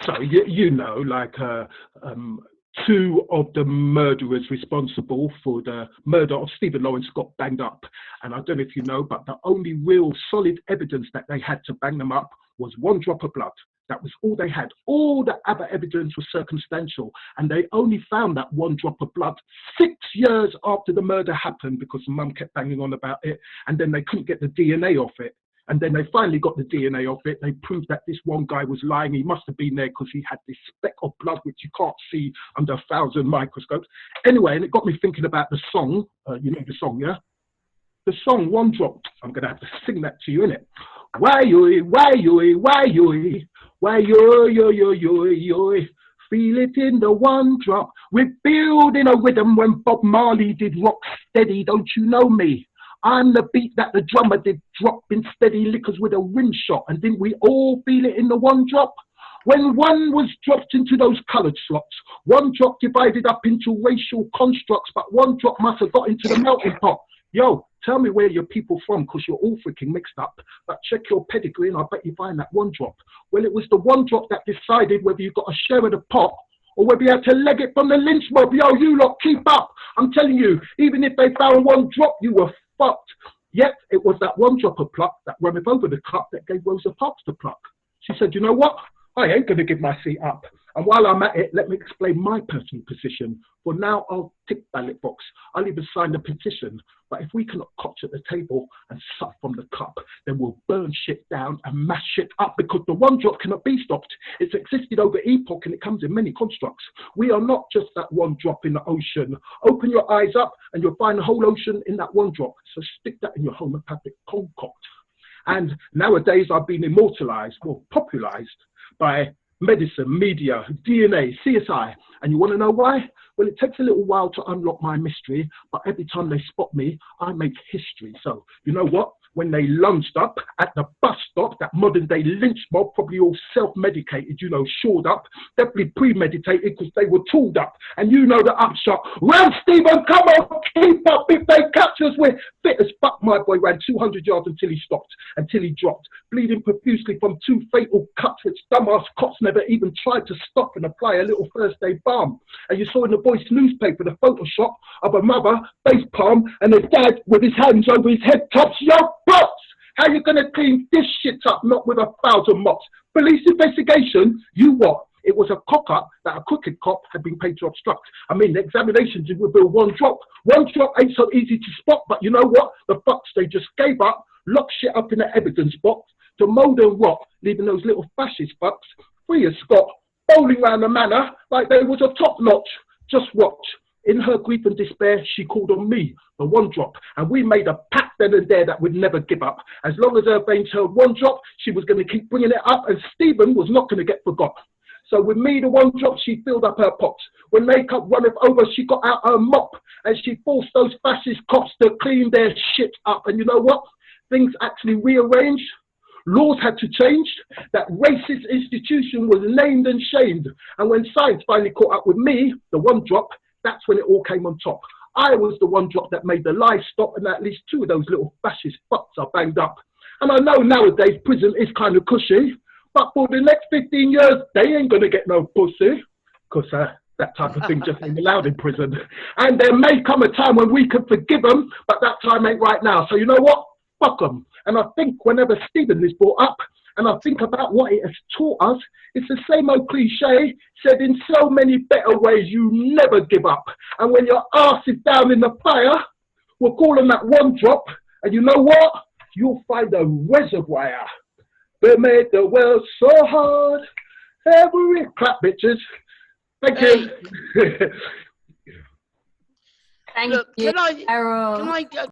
So you know, like two of the murderers responsible for the murder of Stephen Lawrence got banged up. And I don't know if you know, but the only real solid evidence that they had to bang them up was one drop of blood. That was all they had. All the other evidence was circumstantial. And they only found that one drop of blood 6 years after the murder happened, because Mum kept banging on about it. And then they couldn't get the DNA off it. And then they finally got the DNA of it. They proved that this one guy was lying. He must have been there because he had this speck of blood which you can't see under 1,000 microscopes. Anyway, and it got me thinking about the song. You know the song, yeah? The song, One Drop. I'm going to have to sing that to you, innit? Why-yoy, why-yoy, why-yoy, why-yoy, yoy-yoy, yoy. Feel it in the one drop. We're building a rhythm when Bob Marley did rock steady, don't you know me? I'm the beat that the drummer did drop in steady liquors with a rim shot. And didn't we all feel it in the one drop? When one was dropped into those coloured slots, one drop divided up into racial constructs, but one drop must have got into the melting pot. Yo, tell me where your people from, because you're all freaking mixed up. But check your pedigree and I bet you find that one drop. Well, it was the one drop that decided whether you got a share of the pot or whether you had to leg it from the lynch mob. Yo, you lot, keep up. I'm telling you, even if they found one drop, you were fucked. Yet it was that one drop of pluck that ran over the cup that gave Rosa Parks the pluck. She said, you know what? I ain't going to give my seat up. And while I'm at it, let me explain my personal position. For now, I'll tick ballot box. I'll even sign the petition. But if we cannot cotch at the table and suck from the cup, then we'll burn shit down and mash shit up, because the one drop cannot be stopped. It's existed over epoch and it comes in many constructs. We are not just that one drop in the ocean. Open your eyes up and you'll find the whole ocean in that one drop. So stick that in your homeopathic concoct. And nowadays I've been immortalized, or popularized by medicine, media, DNA, CSI. And you want to know why? Well, it takes a little while to unlock my mystery, but every time they spot me, I make history. So, you know what? When they lunged up at the bus stop, that modern day lynch mob, probably all self-medicated, you know, shored up, definitely premeditated because they were tooled up. And you know the upshot. Run, Stephen, come on, keep up. If they catch us, we're fit as fuck. My boy ran 200 yards until he stopped, until he dropped, bleeding profusely from 2 fatal cuts, which dumbass cops never even tried to stop and apply a little first aid balm. And you saw in the boys' newspaper the Photoshop of a mother, face palm, and a dad with his hands over his head tops. Yo, boss! How you gonna clean this shit up? Not with 1,000 mops. Police investigation? You what? It was a cock-up that a crooked cop had been paid to obstruct. I mean, the examinations did reveal one drop. One drop ain't so easy to spot, but you know what? The fucks, they just gave up, locked shit up in the evidence box to mould and rot, leaving those little fascist fucks free as Scott, bowling round the manor like they was a top notch. Just watch. In her grief and despair, she called on me, the one drop, and we made a pact then and there that we'd never give up. As long as her veins held one drop, she was going to keep bringing it up, and Stephen was not going to get forgot. So with me, the one drop, she filled up her pots. When makeup runneth over, she got out her mop, and she forced those fascist cops to clean their shit up. And you know what? Things actually rearranged. Laws had to change. That racist institution was named and shamed. And when science finally caught up with me, the one drop, that's when it all came on top. I was the one drop that made the lies stop, and at least 2 of those little fascist fucks are banged up. And I know nowadays prison is kind of cushy, but for the next 15 years, they ain't going to get no pussy, because that type of thing just ain't allowed in prison. And there may come a time when we can forgive them, but that time ain't right now. So you know what? Fuck them. And I think whenever Stephen is brought up, and I think about what it has taught us, it's the same old cliche said in so many better ways: you never give up. And when your ass is down in the fire, we'll call them that one drop, and you know what? You'll find a reservoir. They made the world so hard. Every clap, bitches. Thank you. Thank you, Errol.